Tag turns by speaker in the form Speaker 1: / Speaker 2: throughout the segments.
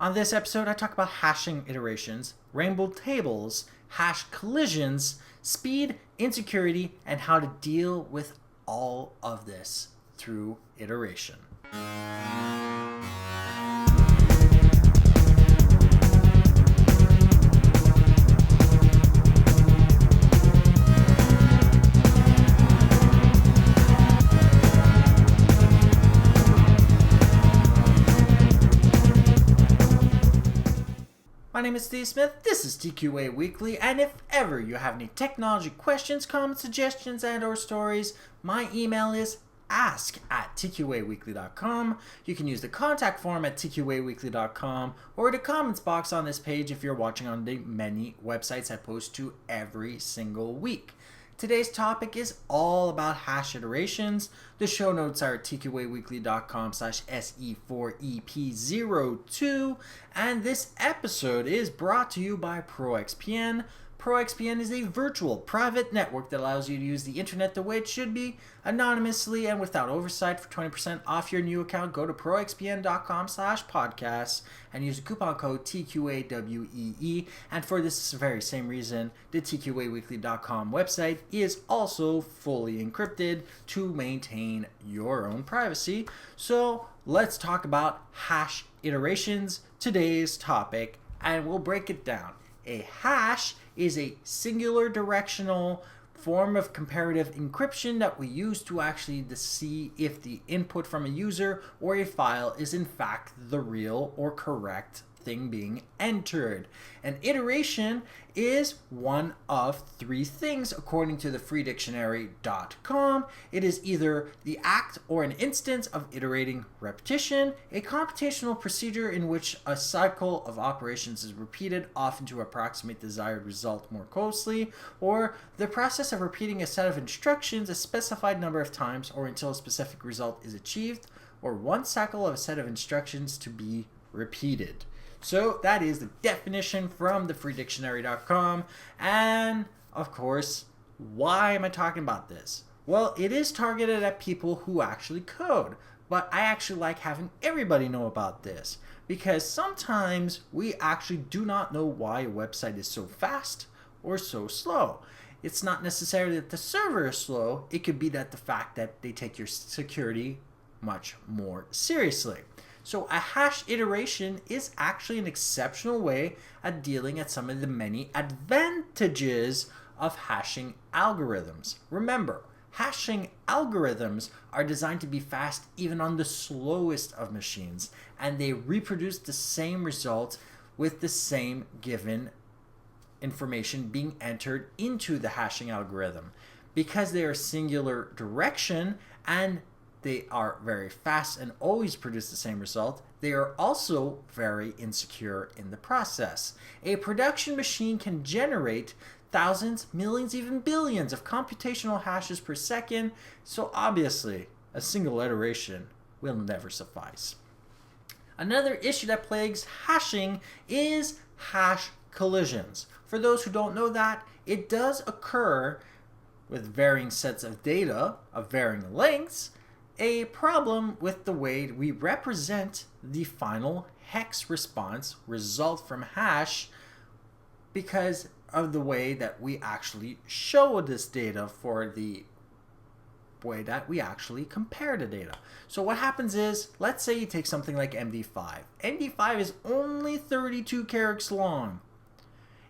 Speaker 1: On this episode, I talk about hashing iterations, rainbow tables, hash collisions, speed, insecurity, and how to deal with all of this through iteration. My name is Steve Smith, this is TQA Weekly, and if ever you have any technology questions, comments, suggestions, and or stories, my email is ask@tqaweekly.com. You can use the contact form at tqaweekly.com or the comments box on this page if you're watching on the many websites I post to every single week. Today's topic is all about hash iterations. The show notes are at tqaweekly.com/se4ep02, and this episode is brought to you by ProXPN. ProXPN is a virtual private network that allows you to use the internet the way it should be, anonymously and without oversight. For 20% off your new account, go to proxpn.com/podcasts and use the coupon code TQAWEE. And for this very same reason, the TQAweekly.com website is also fully encrypted to maintain your own privacy. So let's talk about hash iterations, today's topic, and we'll break it down. A hash is a singular directional form of comparative encryption that we use to actually see if the input from a user or a file is in fact the real or correct thing being entered. An iteration is one of three things according to the freedictionary.com. It is either the act or an instance of iterating repetition, a computational procedure in which a cycle of operations is repeated, often to approximate the desired result more closely, or the process of repeating a set of instructions a specified number of times or until a specific result is achieved, or one cycle of a set of instructions to be repeated. So that is the definition from the freedictionary.com. And of course, why am I talking about this? Well, it is targeted at people who actually code, but I actually like having everybody know about this because sometimes we actually do not know why a website is so fast or so slow. It's not necessarily that the server is slow. It could be that the fact that they take your security much more seriously. So a hash iteration is actually an exceptional way at dealing at some of the many advantages of hashing algorithms. Remember, hashing algorithms are designed to be fast even on the slowest of machines, and they reproduce the same result with the same given information being entered into the hashing algorithm. Because they are singular direction and they are very fast and always produce the same result, they are also very insecure in the process. A production machine can generate thousands, millions, even billions of computational hashes per second, so obviously a single iteration will never suffice. Another issue that plagues hashing is hash collisions. For those who don't know that, it does occur with varying sets of data of varying lengths, a problem with the way we represent the final hex response result from hash because of the way that we actually show this data for the way that we actually compare the data. So what happens is, let's say you take something like MD5. MD5 is only 32 characters long.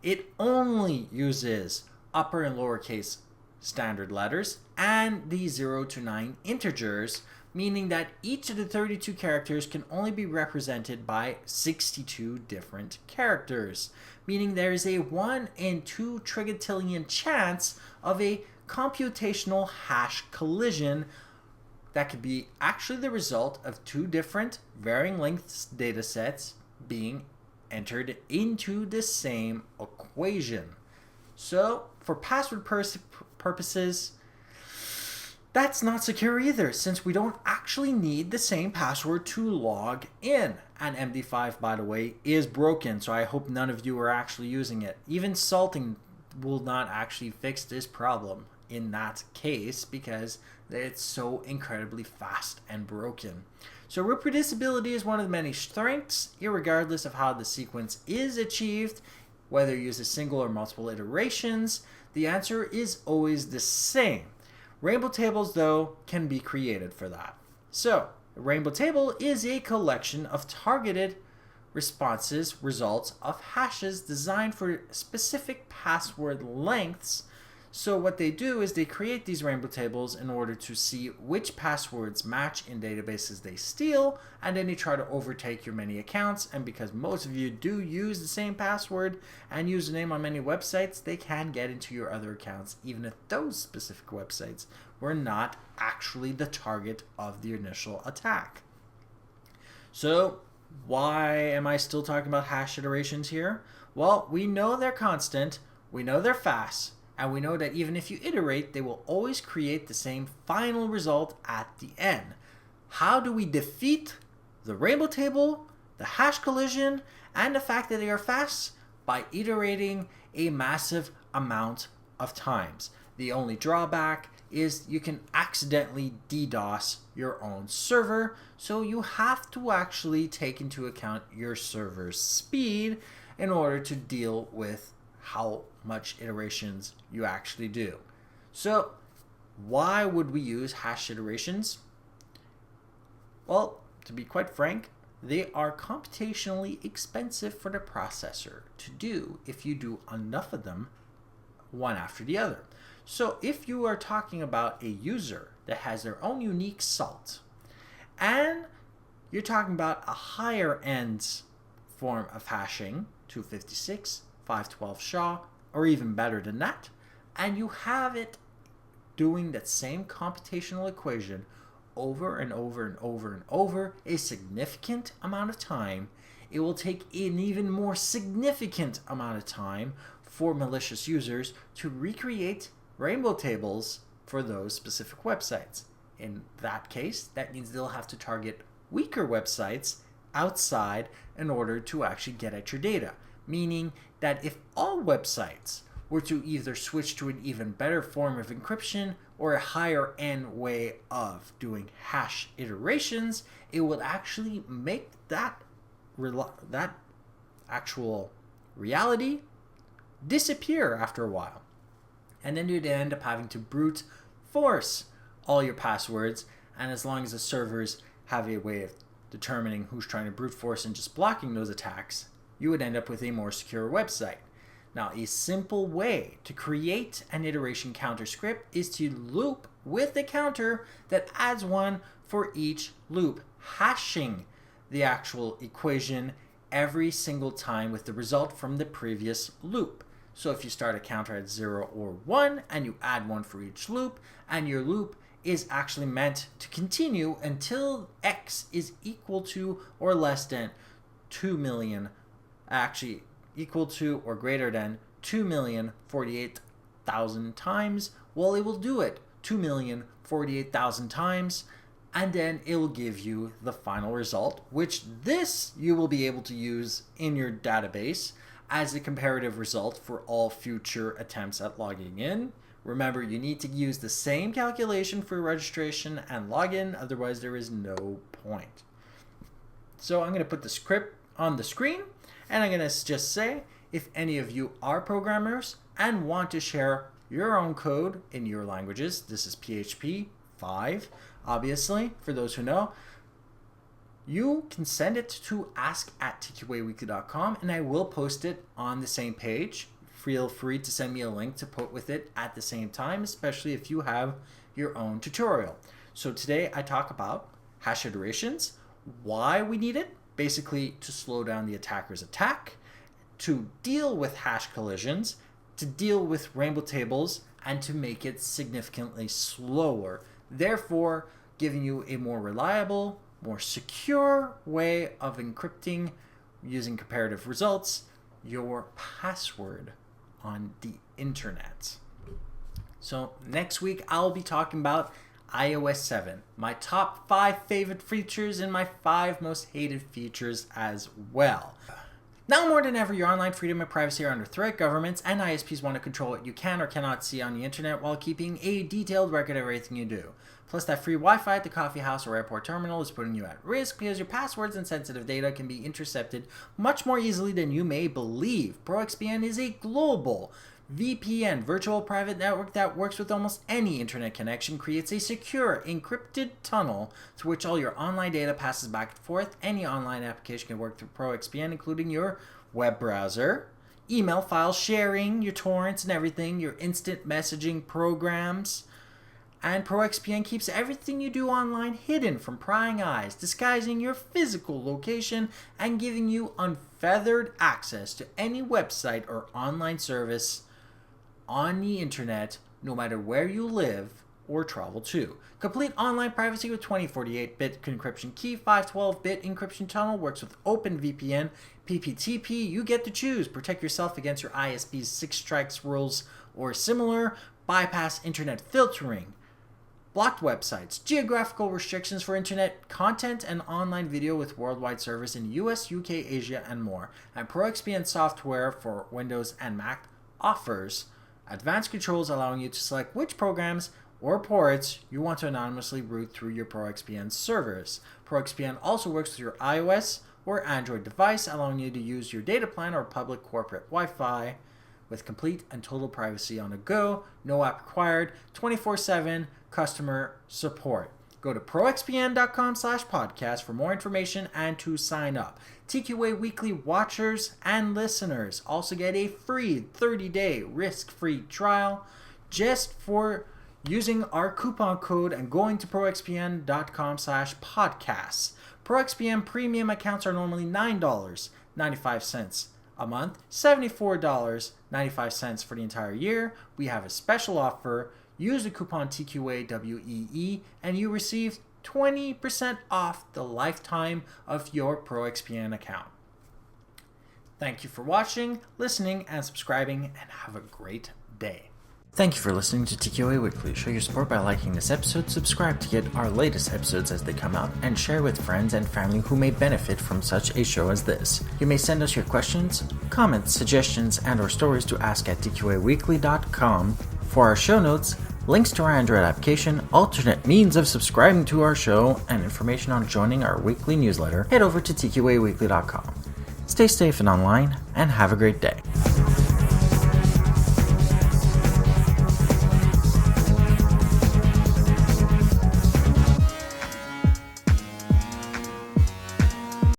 Speaker 1: It only uses upper and lowercase standard letters and the 0 to 9 integers, meaning that each of the 32 characters can only be represented by 62 different characters, meaning there is a 1 in 2 trigatillion chance of a computational hash collision that could be actually the result of two different varying lengths data sets being entered into the same equation. So for password purposes, that's not secure either, since we don't actually need the same password to log in. And MD5, by the way, is broken, so I hope none of you are actually using it. Even salting will not actually fix this problem in that case because it's so incredibly fast and broken. So reproducibility is one of the many strengths, irregardless of how the sequence is achieved, whether you use a single or multiple iterations. The answer is always the same. Rainbow tables, though, can be created for that. So, a rainbow table is a collection of targeted results of hashes designed for specific password lengths. So what they do is they create these rainbow tables in order to see which passwords match in databases they steal, and then they try to overtake your many accounts. And because most of you do use the same password and username on many websites, they can get into your other accounts, even if those specific websites were not actually the target of the initial attack. So why am I still talking about hash iterations here? Well, we know they're constant, we know they're fast, and we know that even if you iterate, they will always create the same final result at the end. How do we defeat the rainbow table, the hash collision, and the fact that they are fast? By iterating a massive amount of times. The only drawback is you can accidentally DDoS your own server, so you have to actually take into account your server's speed in order to deal with how much iterations you actually do. So why would we use hash iterations? Well, to be quite frank, they are computationally expensive for the processor to do if you do enough of them one after the other. So if you are talking about a user that has their own unique salt, and you're talking about a higher end form of hashing, 256, 512 SHA, or even better than that, and you have it doing that same computational equation over and over and over and over a significant amount of time, it will take an even more significant amount of time for malicious users to recreate rainbow tables for those specific websites. In that case, that means they'll have to target weaker websites outside in order to actually get at your data. Meaning that if all websites were to either switch to an even better form of encryption or a higher end way of doing hash iterations, it would actually make that actual reality disappear after a while. And then you'd end up having to brute force all your passwords, and as long as the servers have a way of determining who's trying to brute force and just blocking those attacks, you would end up with a more secure website. Now, a simple way to create an iteration counter script is to loop with a counter that adds one for each loop, hashing the actual equation every single time with the result from the previous loop. So if you start a counter at 0 or 1 and you add one for each loop, and your loop is actually meant to continue until x is equal to or less than 2 million, actually equal to or greater than 2,048,000 times, well, it will do it 2,048,000 times, and then it will give you the final result, which this you will be able to use in your database as a comparative result for all future attempts at logging in. Remember, you need to use the same calculation for registration and login, otherwise there is no point. So I'm going to put the script on the screen, and I'm going to just say, if any of you are programmers and want to share your own code in your languages, this is PHP 5, obviously, for those who know, you can send it to ask@tqaweekly.com, and I will post it on the same page. Feel free to send me a link to put with it at the same time, especially if you have your own tutorial. So today I talk about hash iterations, why we need it, basically to slow down the attacker's attack, to deal with hash collisions, to deal with rainbow tables, and to make it significantly slower, therefore giving you a more reliable, more secure way of encrypting using comparative results your password on the internet. So next week I'll be talking about iOS 7, my top 5 favorite features and my 5 most hated features as well. Now more than ever, your online freedom and privacy are under threat. Governments and ISPs want to control what you can or cannot see on the internet while keeping a detailed record of everything you do. Plus, that free Wi-Fi at the coffee house or airport terminal is putting you at risk because your passwords and sensitive data can be intercepted much more easily than you may believe. ProXPN is a global VPN, virtual private network that works with almost any internet connection, creates a secure, encrypted tunnel through which all your online data passes back and forth. Any online application can work through ProXPN, including your web browser, email file sharing, your torrents and everything, your instant messaging programs. And ProXPN keeps everything you do online hidden from prying eyes, disguising your physical location and giving you unfettered access to any website or online service on the internet, no matter where you live or travel to. Complete online privacy with 2048-bit encryption key, 512-bit encryption tunnel, works with OpenVPN, PPTP, you get to choose. Protect yourself against your ISP's 6 strikes rules or similar, bypass internet filtering, blocked websites, geographical restrictions for internet content and online video with worldwide service in US, UK, Asia, and more. And ProXPN software for Windows and Mac offers advanced controls allowing you to select which programs or ports you want to anonymously route through your ProXPN servers. ProXPN also works with your iOS or Android device, allowing you to use your data plan or public corporate Wi-Fi with complete and total privacy on the go, no app required, 24/7 customer support. Go to proxpn.com/podcast for more information and to sign up. TQA Weekly watchers and listeners also get a free 30-day risk-free trial just for using our coupon code and going to proxpn.com/podcasts. ProXPN premium accounts are normally $9.95 a month, $74.95 for the entire year. We have a special offer. Use the coupon TQAWEE and you receive 20% off the lifetime of your ProXPN account. Thank you for watching, listening, and subscribing, and have a great day. Thank you for listening to TQA Weekly. Show your support by liking this episode, subscribe to get our latest episodes as they come out, and share with friends and family who may benefit from such a show as this. You may send us your questions, comments, suggestions, and or stories to ask at tqaweekly.com. For our show notes, links to our Android application, alternate means of subscribing to our show, and information on joining our weekly newsletter, head over to tqaweekly.com. Stay safe and online, and have a great day.